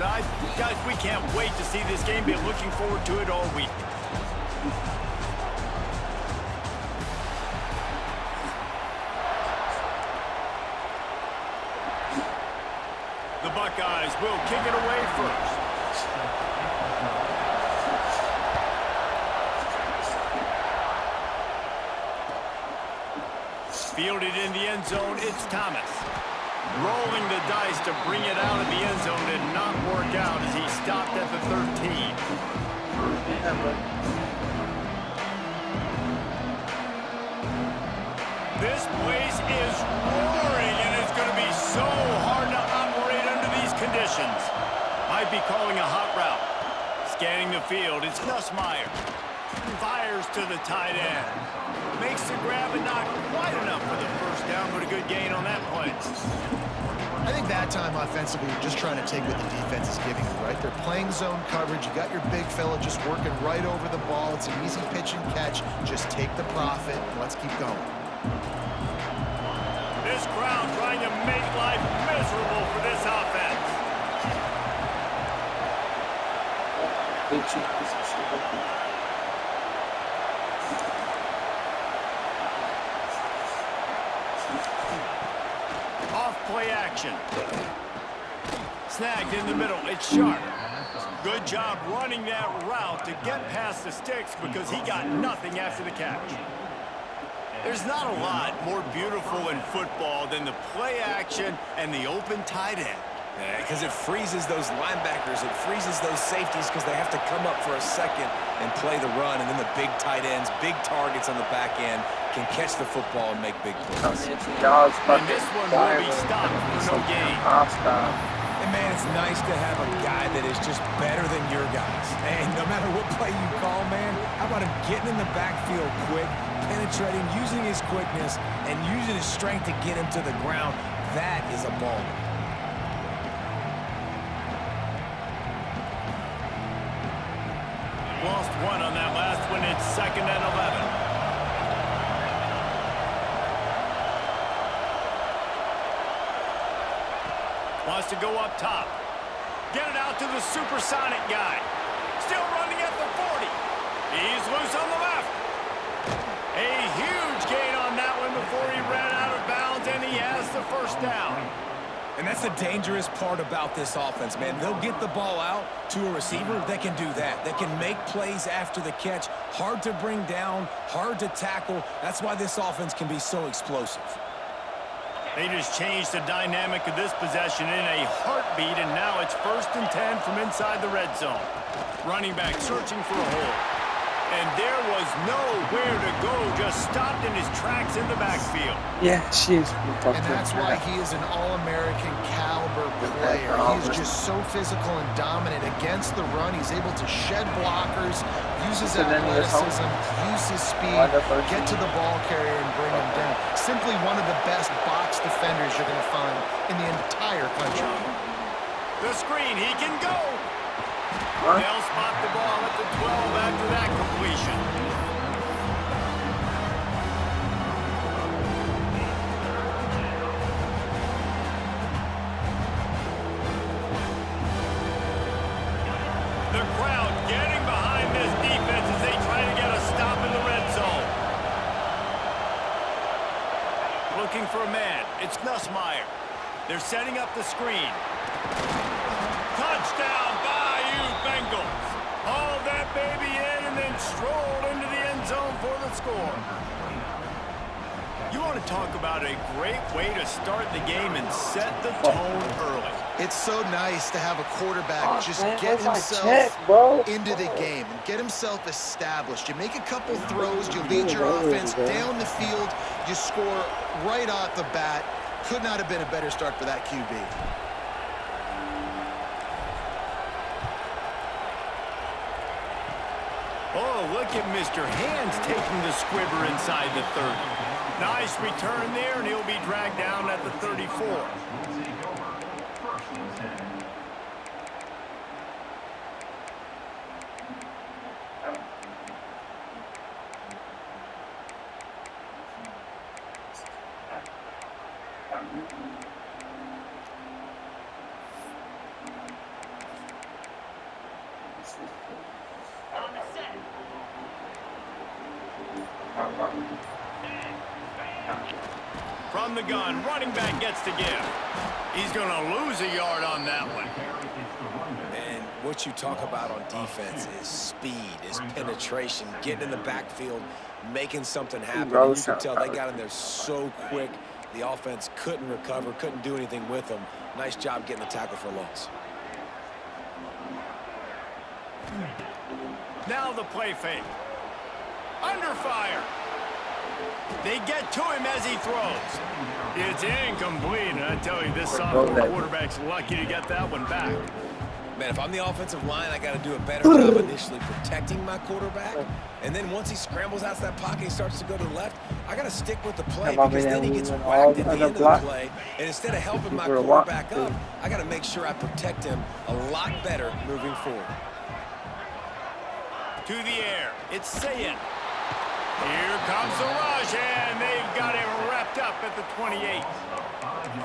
side. Guys, we can't wait to see this game. Been looking forward to it all week. The Buckeyes will kick it away first. Fielded in the end zone, it's Thomas. Rolling the dice to bring it out of the end zone did not work out as he stopped at the 13. This place is roaring, and it's going to be so hard to operate under these conditions. Might be calling a hot route. Scanning the field, it's Nussmeier. Fires to the tight end. Makes the grab and not quite enough for the first down, but a good gain on that play. I think that time offensively, you're just trying to take what the defense is giving you, right? They're playing zone coverage. You got your big fella just working right over the ball. It's an easy pitch and catch. Just take the profit. Let's keep going. This crowd trying to make life miserable for this offense. Off-play action. Snagged in the middle. It's Sharp. Good job running that route to get past the sticks because he got nothing after the catch. There's not a lot more beautiful in football than the play action and the open tight end. Because it freezes those linebackers. It freezes those safeties because they have to come up for a second and play the run. And then the big tight ends, big targets on the back end can catch the football and make big plays. And this one will be stopped for no gain. And, man, it's nice to have a guy that is just better than your guys. And no matter what play you call, man, how about him getting in the backfield quick, penetrating, using his quickness, and using his strength to get him to the ground. That is a ball. Lost one on that last one. It's 2nd and 11. Wants to go up top. Get it out to the supersonic guy. Still running at the 40. He's loose on the left. A huge gain on that one before he ran out of bounds, and he has the first down. And that's the dangerous part about this offense, man. They'll get the ball out to a receiver. They can do that. They can make plays after the catch. Hard to bring down, hard to tackle. That's why this offense can be so explosive. They just changed the dynamic of this possession in a heartbeat, and now it's 1st and 10 from inside the red zone. Running back searching for a hole. And there was nowhere to go, just stopped in his tracks in the backfield. Yeah, she is. And that's why he is an All-American caliber player. He's just so physical and dominant against the run. He's able to shed blockers, use his athleticism, use his speed, get to the ball carrier and bring him down. Simply one of the best box defenders you're going to find in the entire country. The screen, he can go. They'll spot the ball at the 12 after that completion. The crowd getting behind this defense as they try to get a stop in the red zone. Looking for a man. It's Nussmeier. They're setting up the screen. Touchdown, Bayou Bengals. Hauled that baby in and then strolled into the end zone for the score. You want to talk about a great way to start the game and set the tone early. It's so nice to have a quarterback just get himself into the game and get himself established. You make a couple throws, you lead your offense down the field, you score right off the bat. Could not have been a better start for that QB. Oh, look at Mr. Hands taking the squibber inside the 30. Nice return there, and he'll be dragged down at the 34. From the gun, running back gets to give. He's going to lose a yard on that one. And what you talk about on defense is speed, is penetration, getting in the backfield, making something happen. And you can tell they got in there so quick. The offense couldn't recover, couldn't do anything with them. Nice job getting the tackle for loss. Now the play fake. Under fire. They get to him as he throws. It's incomplete, and I tell you, this sophomore quarterback's lucky to get that one back. Man, if I'm the offensive line, I got to do a better job initially protecting my quarterback. And then once he scrambles out of that pocket and starts to go to the left, I got to stick with the play because then he gets whacked at the end of the play. And instead of helping my quarterback up, I got to make sure I protect him a lot better moving forward. To the air, it's Sayin. Here comes the rush, and they've got him wrapped up at the 28.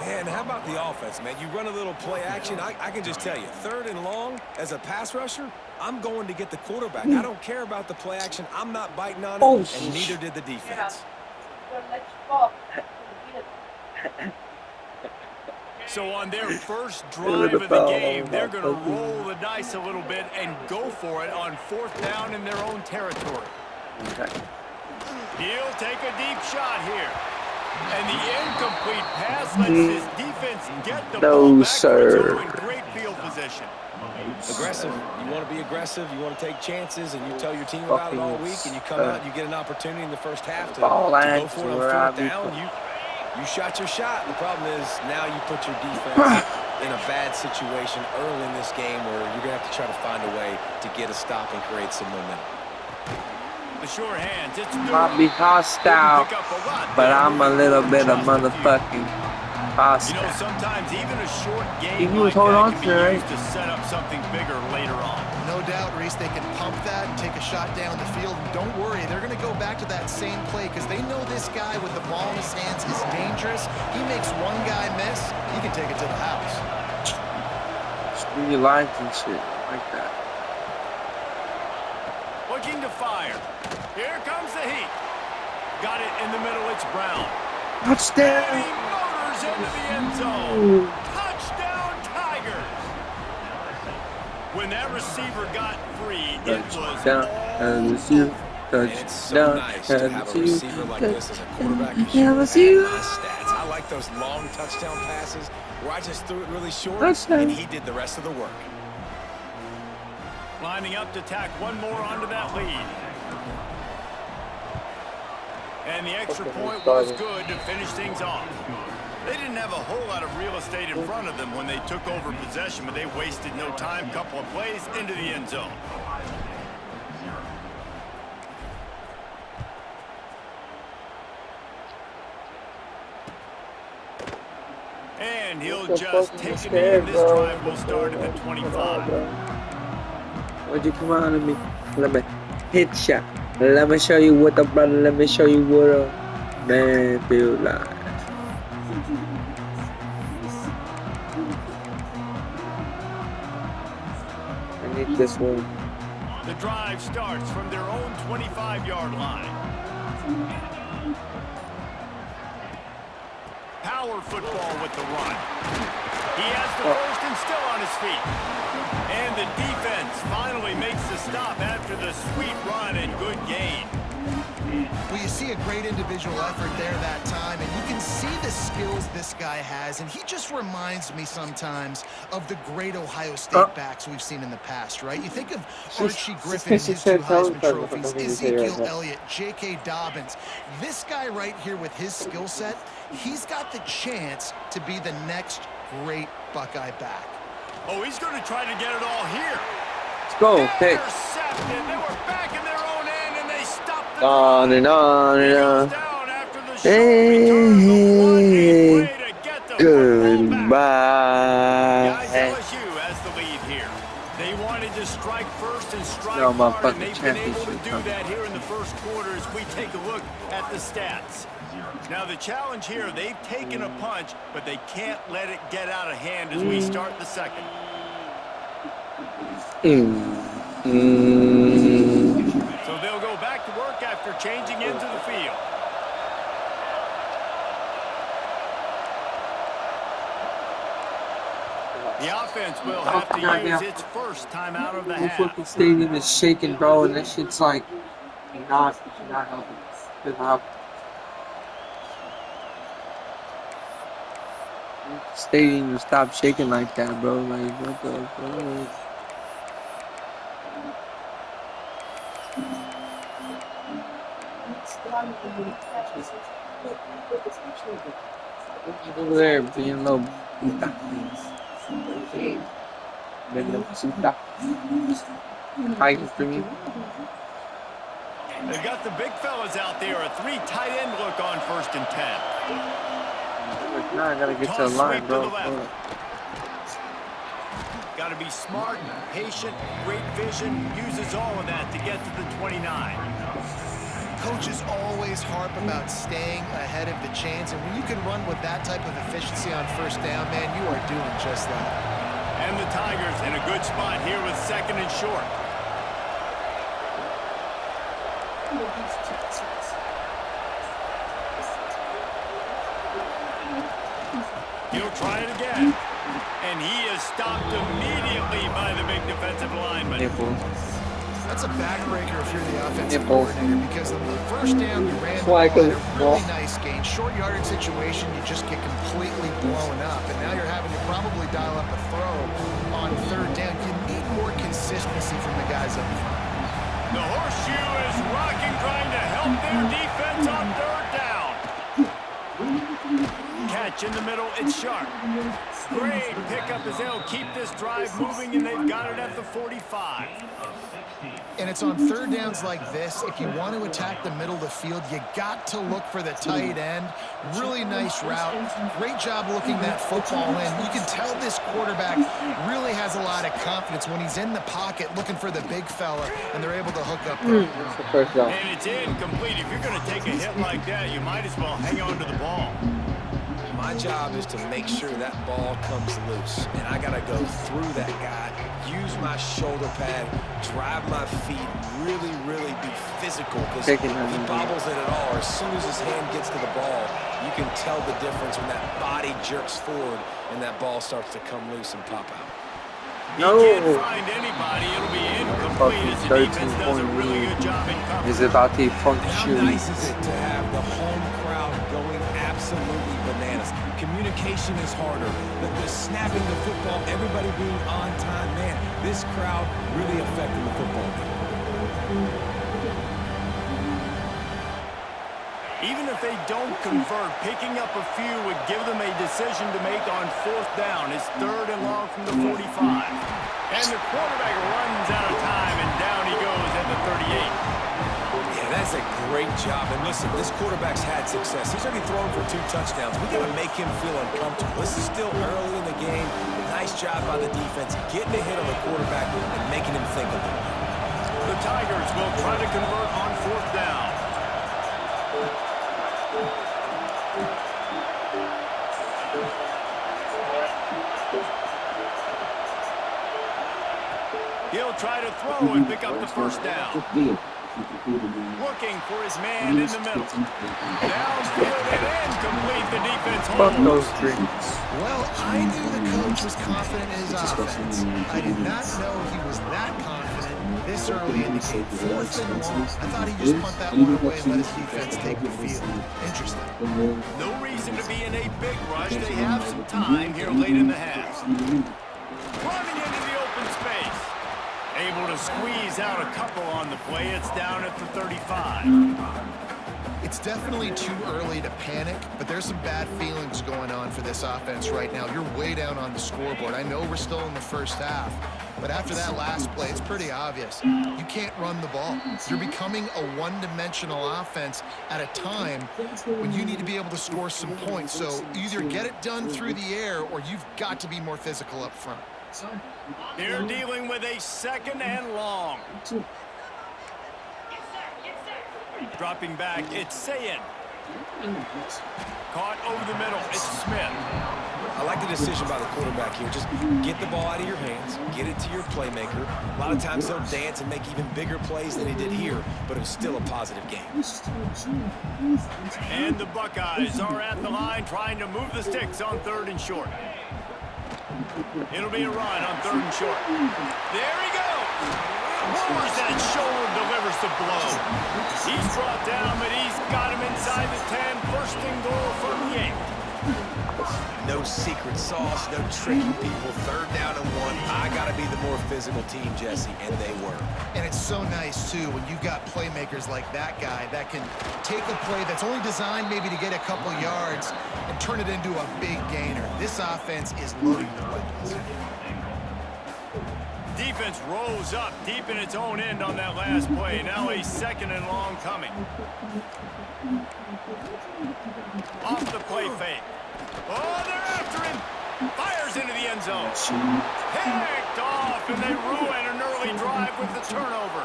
Man, how about the offense, man? You run a little play action. I can just tell you, 3rd and long, as a pass rusher, I'm going to get the quarterback. I don't care about the play action. I'm not biting on it, and neither did the defense. So on their first drive of the game, they're going to roll the dice a little bit and go for it on 4th down in their own territory. He'll take a deep shot here. And the incomplete pass lets his defense get the ball back to in great field position. Aggressive. You want to be aggressive. You want to take chances, and you tell your team about it all week, and you come out and you get an opportunity in the first half to go for it on 4th down. You shot your shot. The problem is now you put your defense in a bad situation early in this game where you're going to have to try to find a way to get a stop and create some momentum. The short hands, it's might be hostile, but I'm a little bit of motherfucking hostile. You know, sometimes even a short game like that can be used to set up something bigger later on. No doubt, Reese, they can pump that and take a shot down the field. And don't worry, they're going to go back to that same play because they know this guy with the ball in his hands is dangerous. He makes one guy miss, he can take it to the house. Screw your lines and shit like that. Looking to fire. Here comes the heat. Got it in the middle. It's Brown. Touchdown! And he motors into the end zone. Touchdown, Tigers! When that receiver got free, it was And it's so nice to have a receiver like this as a quarterback. My stats. I like those long touchdown passes where I just threw it really short and he did the rest of the work. Lining up to tack one more onto that lead. And the extra point was good to finish things off. They didn't have a whole lot of real estate in front of them when they took over possession, but they wasted no time. Couple of plays into the end zone. And he'll just take it in. This drive will start at the 25. Would you come on to me? Let me hit shot. Let me show you what the brother. Let me show you what a man feel like. I need this one. The drive starts from their own 25-yard line. Power football with the run. He has the first and still on his feet. And the defense finally makes the stop after the sweet run and good gain. Well, you see a great individual effort there that time, and you can see the skills this guy has, and he just reminds me sometimes of the great Ohio State backs we've seen in the past, right? You think of Archie Griffin and his 2 Heisman trophies, Ezekiel Elliott, J.K. Dobbins. This guy right here with his skill set, he's got the chance to be the next great Buckeye back. Oh, he's going to try to get it all here. Let's go, pick. Intercepted. They were back in their own end, and they stopped the On and on and on. down after the short return. The one-game play to get the football back. Guys, LSU has the lead here. They wanted to strike first and strike hard, and they've been able to do that here in the first quarter as we take a look at the stats. Now the challenge here, they've taken a punch, but they can't let it get out of hand as we start the second. So they'll go back to work after changing into the field. The offense will have to use its first time out of the half. The fucking stadium is shaking, bro, and that shit's like not helping. Good help. Stadium stop shaking like that, bro. Like what the fuck? Over there being low. Fighting for me. They've got the big fellas out there. A 3 tight end look on 1st and 10. Now I gotta get to the line, bro. Got to be smart, patient, great vision. Uses all of that to get to the 29. Coaches always harp about staying ahead of the chains, and when you can run with that type of efficiency on 1st down, man, you are doing just that. And the Tigers in a good spot here with 2nd and short. He'll try it again. And he is stopped immediately by the big defensive lineman. That's a backbreaker if you're the offensive coordinator, because the 1st down you ran the ball at a really nice gain. Short yardage situation, you just get completely blown up. And now you're having to probably dial up a throw on 3rd down. You need more consistency from the guys up front. The horseshoe is rocking, trying to help their defense on 3rd down. Catch in the middle, it's Sharp. Great pickup as they'll keep this drive moving, and they've got it at the 45. And it's on 3rd downs like this, if you want to attack the middle of the field, you got to look for the tight end. Really nice route. Great job looking that football in. You can tell this quarterback really has a lot of confidence when he's in the pocket looking for the big fella, and they're able to hook up there. And it's incomplete. If you're going to take a hit like that, you might as well hang on to the ball. My job is to make sure that ball comes loose, and I gotta go through that guy, use my shoulder pad, drive my feet, really be physical, because if he bobbles it at all, or as soon as his hand gets to the ball, you can tell the difference when that body jerks forward and that ball starts to come loose and pop out. No. He can't find anybody. It'll be incomplete as the defense does a really good job in coverage. Is about to function. How nice is it to have the home crowd going absolutely bananas? Communication is harder. The snapping the football, everybody being on time, man. This crowd really affecting the football game. Even if they don't convert, picking up a few would give them a decision to make on 4th down. It's 3rd and long from the 45. And the quarterback runs out of time, and down he goes at the 38. Yeah, that's a great job. And listen, this quarterback's had success. He's already thrown for 2 touchdowns. We got to make him feel uncomfortable. This is still early in the game. Nice job by the defense, getting a hit on the quarterback and making him think a little bit. The Tigers will try to convert on 4th down. He'll try to throw and pick up the 1st down. Looking for his man in the middle. Downfield and incomplete. The defense holds. Well, I knew the coach was confident in his offense. I did not know he was that confident this early in the game. 4th and long. I thought he'd just punt that one away and let his defense take the field. Interesting. No reason to be in a big rush. They have some time here late in the half. Running into the open space. Able to squeeze out a couple on the play. It's down at the 35. It's definitely too early to panic, but there's some bad feelings going on for this offense right now. You're way down on the scoreboard. I know we're still in the 1st half, but after that last play, it's pretty obvious. You can't run the ball. You're becoming a one-dimensional offense at a time when you need to be able to score some points. So either get it done through the air or you've got to be more physical up front. They're dealing with a 2nd and long. Dropping back, it's Sayin. Caught over the middle. It's Smith. I like the decision by the quarterback here. Just get the ball out of your hands, get it to your playmaker. A lot of times he'll dance and make even bigger plays than he did here, but it was still a positive game. And the Buckeyes are at the line trying to move the sticks on 3rd and short. It'll be a run on 3rd and short. There he goes. Lowers that shoulder, delivers the blow. He's brought down, but he's got him inside the 10. 1st and goal from the 8. No secret sauce, no tricking people. 3rd down and 1. I got to be the more physical team, Jesse, and they were. And it's so nice, too, when you've got playmakers like that guy that can take a play that's only designed maybe to get a couple yards and turn it into a big gainer. This offense is loaded with weapons. Defense rolls up deep in its own end on that last play. Now a 2nd and long coming. Off the play fake. Oh, they're after him. Fires into the end zone. Picked off, and they ruin an early drive with the turnover.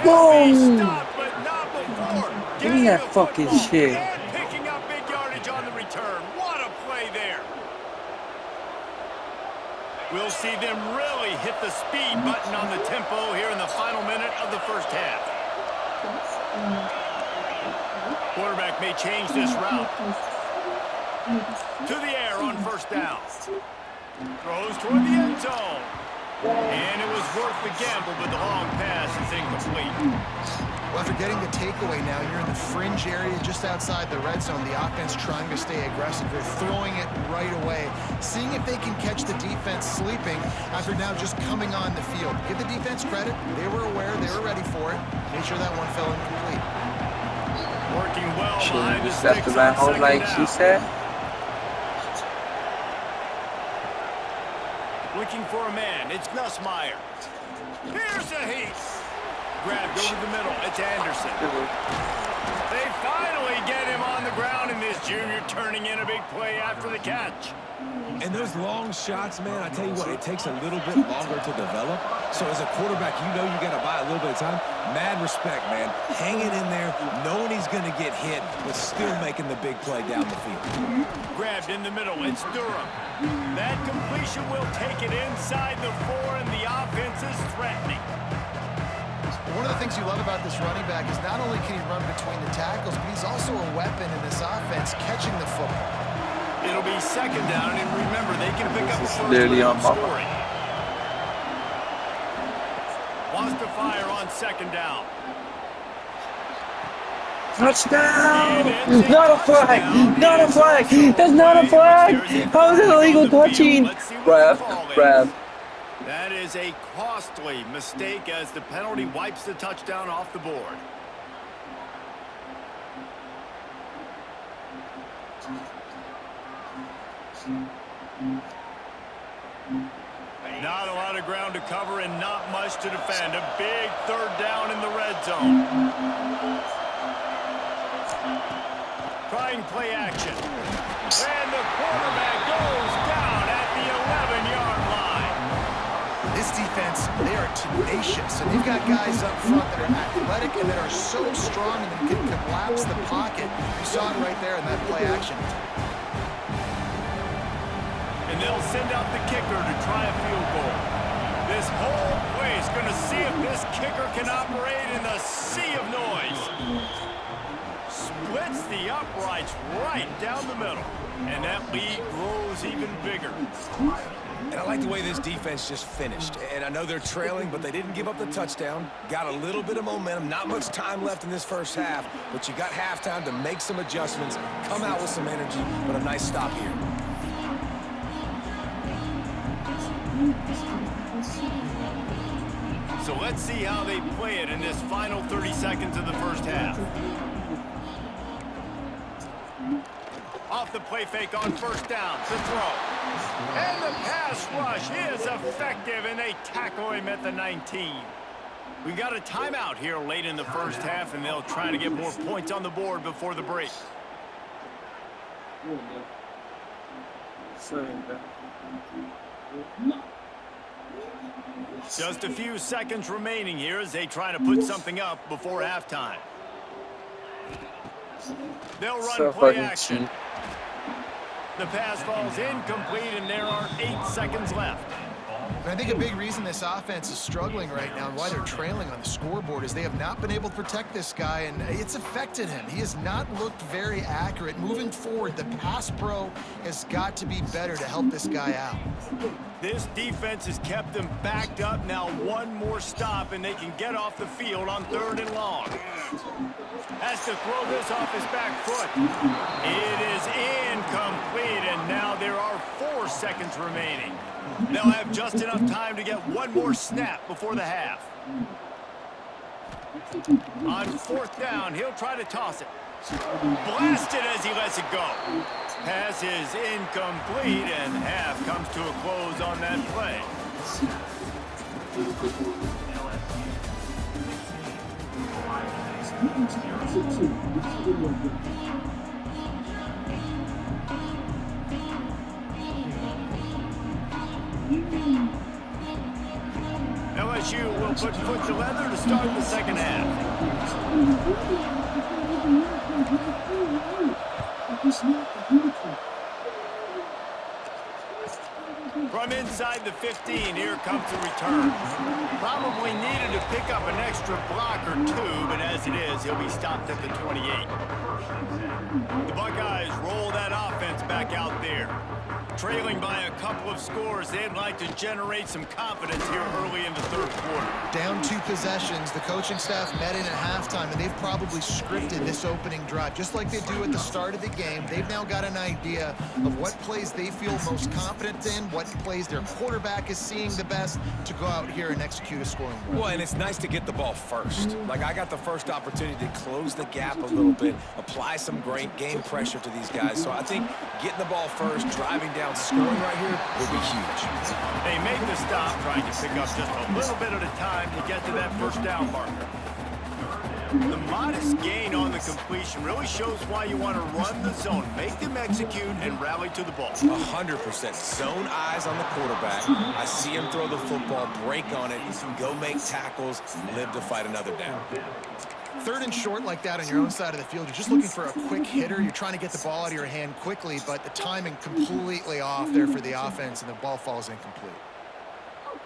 Boom! Stopped, but not before. Give me that fucking shit. And picking up big yardage on the return. What a play there. We'll see them really hit the speed button on the tempo here in the final minute of the first half. Quarterback may change this route. To the air on 1st down. Throws toward the end zone. And it was worth the gamble, but the long pass is incomplete. Well, after getting the takeaway now, you're in the fringe area just outside the red zone. The offense trying to stay aggressive. They're throwing it right away, seeing if they can catch the defense sleeping after now just coming on the field. Give the defense credit. They were aware. They were ready for it. Made sure that one fell incomplete. Working well She behind the just left sticks the on hole 2nd like down. she said. Looking for a man. It's Nussmeier. Here's a heat. Grabbed over the middle. It's Anderson. They finally get him on the ground, and this junior turning in a big play after the catch. And those long shots, man, I tell you what, it takes a little bit longer to develop. So as a quarterback, you know you got to buy a little bit of time. Mad respect, man. Hanging in there, knowing he's going to get hit, but still making the big play down the field. Grabbed in the middle. It's Durham. That completion will take it inside the 4, and the offense is threatening. One of the things you love about this running back is not only can he run between the tackles, but he's also a weapon in this offense catching the football. It'll be 2nd down, and remember, they can pick up a first Literally without on Mama. scoring. Wants to fire on 2nd down. Touchdown! Not a flag! Not a flag! That's not a flag! How is it illegal touching? Grab. That is a costly mistake as the penalty wipes the touchdown off the board. Not a lot of ground to cover and not much to defend. A big 3rd down in the red zone. Trying play action. And the quarterback goes down at the 11-yard line. This defense, they are tenacious, and they've got guys up front that are athletic and that are so strong and that can collapse the pocket. You saw it right there in that play action. And they'll send out the kicker to try a field goal. This whole place going to see if this kicker can operate in the sea of noise. Splits the uprights right down the middle. And that lead grows even bigger. And I like the way this defense just finished. And I know they're trailing, but they didn't give up the touchdown. Got a little bit of momentum. Not much time left in this first half, but you got halftime to make some adjustments, come out with some energy, but a nice stop here. So let's see how they play it in this final 30 seconds of the first half. Off the play fake on 1st down to throw. And the pass rush is effective, and they tackle him at the 19. We got a timeout here late in the first half, and they'll try to get more points on the board before the break. Just a few seconds remaining here as they try to put something up before halftime. They'll run So play fucking action. cheap. The pass falls incomplete, and there are 8 seconds left. And I think a big reason this offense is struggling right now and why they're trailing on the scoreboard is they have not been able to protect this guy, and it's affected him. He has not looked very accurate. Moving forward, the pass pro has got to be better to help this guy out. This defense has kept them backed up. Now one more stop, and they can get off the field on 3rd and long. Has to throw this off his back foot. It is incomplete, and now there are 4 seconds remaining. They'll have just enough time to get one more snap before the half. On 4th down, he'll try to toss it. Blasted as he lets it go. Pass is incomplete, and half comes to a close on that play. LSU will put foot to leather to start the second half. From inside the 15, here comes the return. Probably needed to pick up an extra block or 2, but as it is, he'll be stopped at the 28. The Buckeyes roll that offense back out there. Trailing by a couple of scores, they'd like to generate some confidence here early in the 3rd quarter. Down 2 possessions, the coaching staff met in at halftime, and they've probably scripted this opening drive. Just like they do at the start of the game, they've now got an idea of what plays they feel most confident in, what plays their quarterback is seeing the best to go out here and execute a scoring drive. Well, and it's nice to get the ball first. Like, I got the first opportunity to close the gap a little bit, apply some great game pressure to these guys. So I think getting the ball first, driving down, scoring right here will be huge. They make the stop, trying to pick up just a little bit at a time to get to that 1st down marker. The modest gain on the completion really shows why you want to run the zone, make them execute, and rally to the ball. 100%. Zone eyes on the quarterback. I see him throw the football, break on it, go make tackles, live to fight another down. 3rd and short like that on your own side of the field, you're just looking for a quick hitter. You're trying to get the ball out of your hand quickly, but the timing completely off there for the offense, and the ball falls incomplete.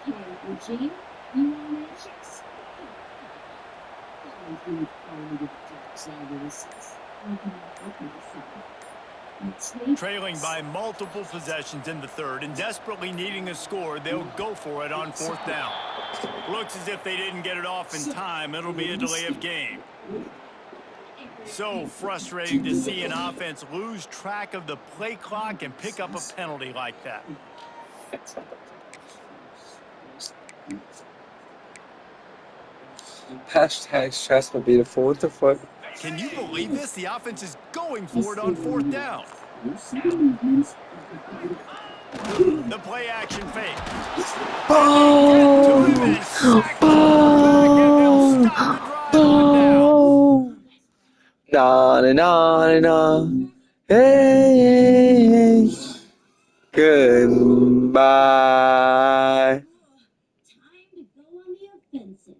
Okay, Eugene, you want to just Trailing by multiple possessions in the 3rd and desperately needing a score, they'll go for it on 4th down. Looks as if they didn't get it off in time. It'll be a delay of game. So frustrating to see an offense lose track of the play clock and pick up a penalty like that. Hashtag stress my beautiful. What the fuck? Can you believe this? The offense is going for it on 4th down. The play action fake. Boom! Boom! Na na na na. Hey. Goodbye. time to go on the offensive.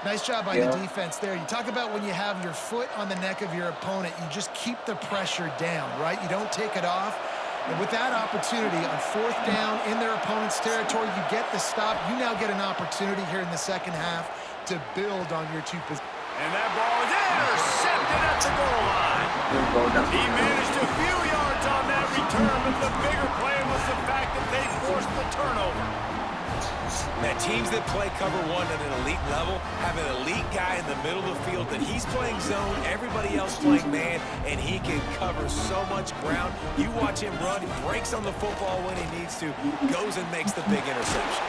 Nice job by the defense there. You talk about when you have your foot on the neck of your opponent, you just keep the pressure down, right? You don't take it off. And with that opportunity on 4th down in their opponent's territory, you get the stop. You now get an opportunity here in the second half to build on your 2 positions. And that ball is intercepted at the goal line. He managed a few yards on that return, but the bigger play was the fact that they forced the turnover. Now, teams that play cover 1 at an elite level have an elite guy in the middle of the field that he's playing zone, everybody else playing man, and he can cover so much ground. You watch him run, he breaks on the football when he needs to, goes and makes the big interception.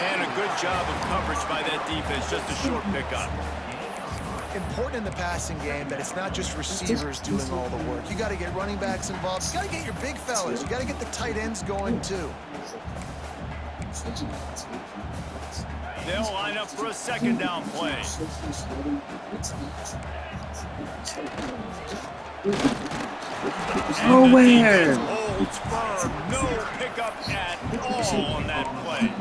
And a good job of coverage by that defense, just a short pickup. Important in the passing game that it's not just receivers doing all the work. You got to get running backs involved. You got to get your big fellas. You got to get the tight ends going too. They'll line up for a 2nd down play. Nowhere. Holds firm. No pickup at all on that play.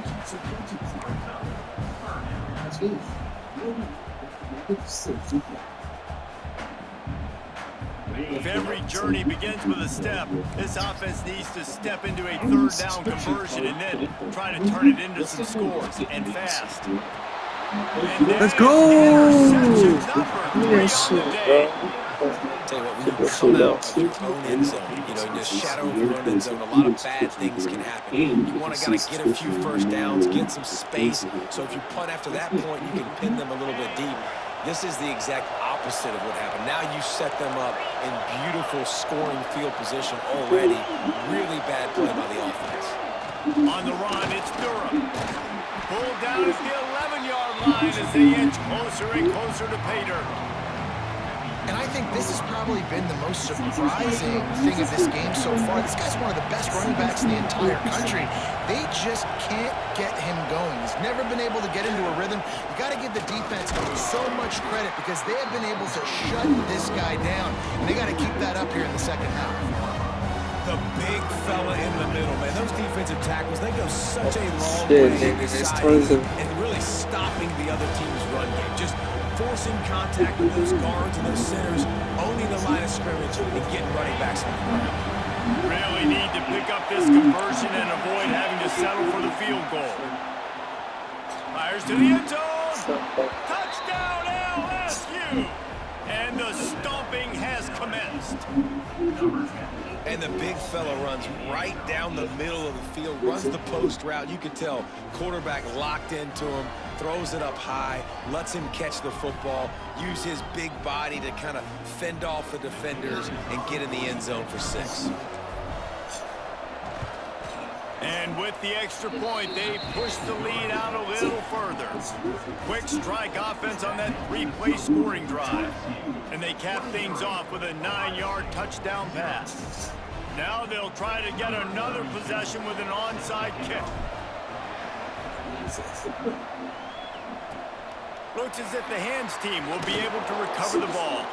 If every journey begins with a step, this offense needs to step into a third down conversion and then try to turn it into some scores, and fast. And Let's go. Tell you what, when you come out of your own end zone, you know, in the shadow of your own end zone, a lot of bad things can happen. You want to gotta get a few first downs, get some space, so if you punt after that point, you can pin them a little bit deep. This is the exact opposite of what happened. Now you set them up in beautiful scoring field position already. Really bad play by the offense. On the run, it's Durham. Pulled down at the 11-yard line as they inch closer and closer to pay dirt. And I think this has probably been the most surprising thing of this game so far. This guy's one of the best running backs in the entire country. They just can't get him going. He's never been able to get into a rhythm. You got to give the defense so much credit because they have been able to shut this guy down. And they got to keep that up here in the second half. The big fella in the middle, man. Those defensive tackles, they go such a long way in deciding and really stopping the other team's run game. Just forcing contact with those guards and those centers, owning the line of scrimmage, and getting running backs on the ground. Really need to pick up this conversion and avoid having to settle for the field goal. Fires to the end zone. Touchdown LSU. And the stomping has commenced. And the big fella runs right down the middle of the field, runs the post route. You could tell quarterback locked into him, throws it up high, lets him catch the football, use his big body to kind of fend off the defenders and get in the end zone for 6. And with the extra point, they push the lead out a little further. Quick strike offense on that 3-play scoring drive. And they cap things off with a 9-yard touchdown pass. Now they'll try to get another possession with an onside kick. Looks as if the hands team will be able to recover the ball.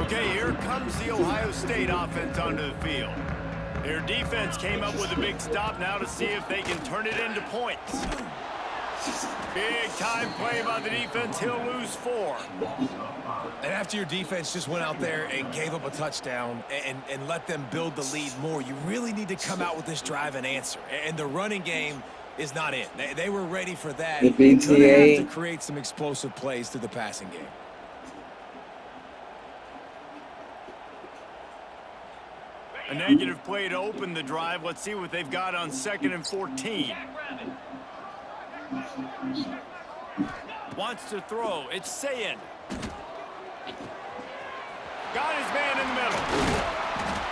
Okay, here comes the Ohio State offense onto the field. Their defense came up with a big stop now to see if they can turn it into points. Big time play by the defense. He'll lose 4. And after your defense just went out there and gave up a touchdown and let them build the lead more, you really need to come out with this drive and answer. And the running game is not it. They were ready for that. The You're gonna have to BTA. create some explosive plays through the passing game. A negative play to open the drive. Let's see what they've got on 2nd and 14. Wants to throw. It's Sayin. Got his man in the middle.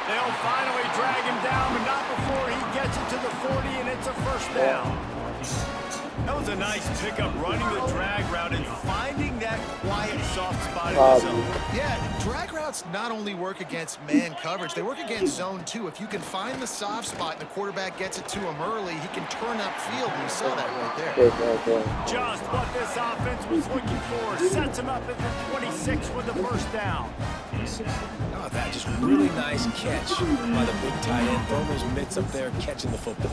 They'll finally drag him down, but not before he gets it to the 40, and it's a first down. That was a nice pickup, running the drag route and finding that quiet, soft spot in the zone. Yeah, drag routes not only work against man coverage, they work against zone too. If you can find the soft spot and the quarterback gets it to him early, he can turn upfield, and you saw that right there. Just what this offense was looking for. Sets him up at the 26 with the first down. How about that? Just really nice catch by the big tight end. Throwing those mitts up there, catching the football.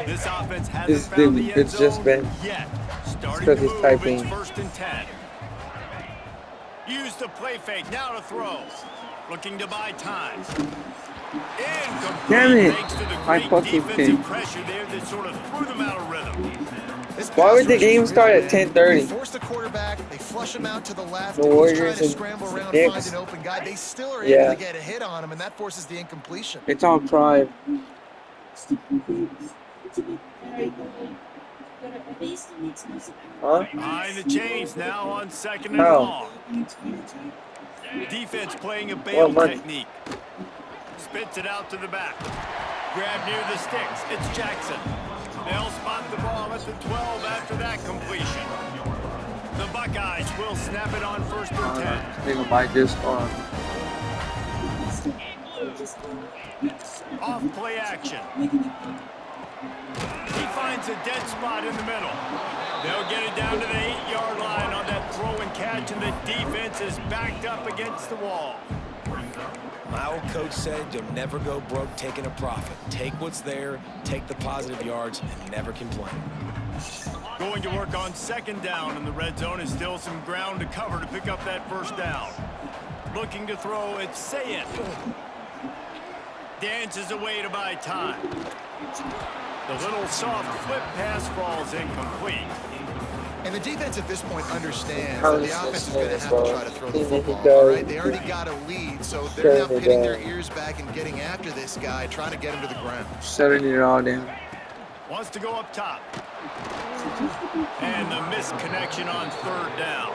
This offense hasn't This found dude, the end it's just zone been yet. Starting because to he's move, typing. it's 1st and 10. Use the play fake, now to throw. Looking to buy time. Incomplete. Damn it. Thanks to the I great fucking defensive think. pressure there that sort of threw them out of rhythm. Why would the game start at They 10:30? force the quarterback, they flush him out to the left, The and he's trying Warriors to and scramble around, Knicks. find an open guy. They still are Yeah. able to get a hit on him, and that forces the incompletion. It's on Prime. Huh? Behind the chains now on 2nd and How? long. Defense playing a bail Well, technique. Spits it out to the back. Grab near the sticks. It's Jackson. They'll spot the ball at the 12 after that completion. The Buckeyes will snap it on 1st and 10. Nigga might just Off play action. He finds a dead spot in the middle. They'll get it down to the 8-yard line on that throw and catch, and the defense is backed up against the wall. My old coach said you'll never go broke taking a profit. Take what's there, take the positive yards, and never complain. Going to work on second down, and the red zone is still some ground to cover to pick up that first down. Looking to throw, it's Sayet. Dances away to buy time. The little soft flip pass falls incomplete. And the defense at this point understands that the offense is going to have to try to throw the football, all right? They already got a lead, so they're now pitting their ears back and getting after this guy, trying to get him to the ground. Shutting it all down. Wants to go up top. And the missed connection on third down.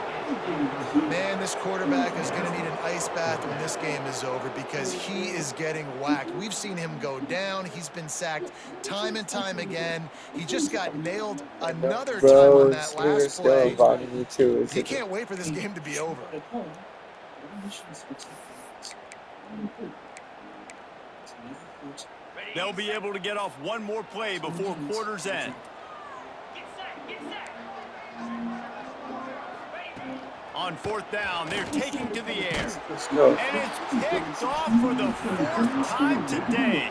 Man, this quarterback is going to need an ice bath when this game is over because he is getting whacked. We've seen him go down. He's been sacked time and time again. He just got nailed another time on that last play. He can't wait for this game to be over. They'll be able to get off one more play before quarter's end. On fourth down, they're taking to the air. And it's picked off for the fourth time today.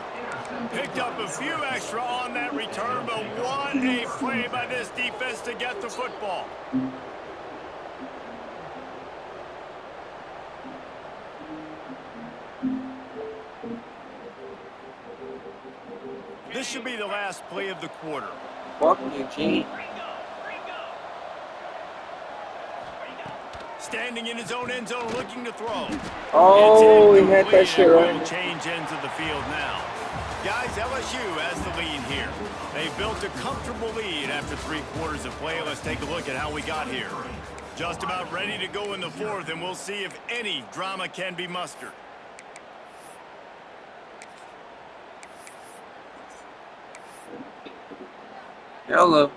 Picked up a few extra on that return, but what a play by this defense to get the football. This should be the last play of the quarter. Fuck you, Gene. Standing in his own end zone, looking to throw. Oh, he had that shit Will right. change ends of the field now. Guys, LSU has the lead here. They built a comfortable lead after 3 quarters of play. Let's take a look at how we got here. Just about ready to go in the fourth, and we'll see if any drama can be mustered. Hello.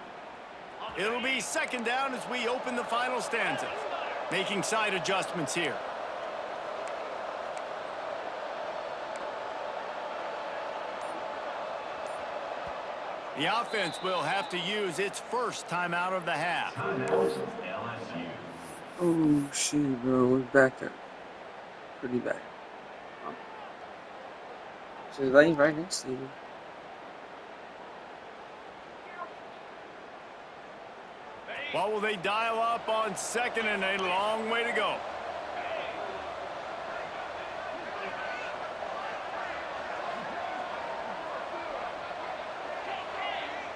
It'll be second down as we open the final stanza. Making side adjustments here. The offense will have to use its first timeout of the half. Oh, shit, bro. We're back there. Pretty bad. So he's laying right next to you. What will they dial up on second, and a long way to go?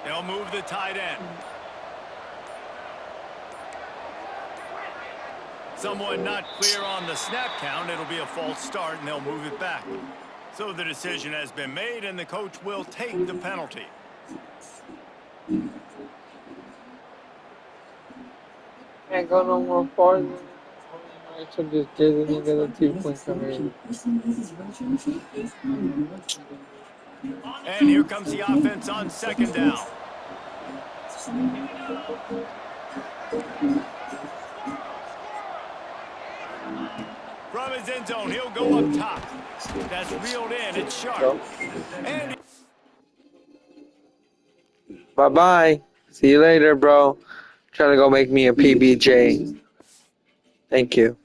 They'll move the tight end. Someone not clear on the snap count. It'll be a false start, and they'll move it back. So the decision has been made, and the coach will take the penalty. Can't go no more farther. I should just get it and get a 2-point conversion. And here comes the offense on second down. From his end zone, he'll go up top. That's reeled in. It's sharp. And Bye-bye. See you later, bro. Trying to go make me a PBJ. Thank you.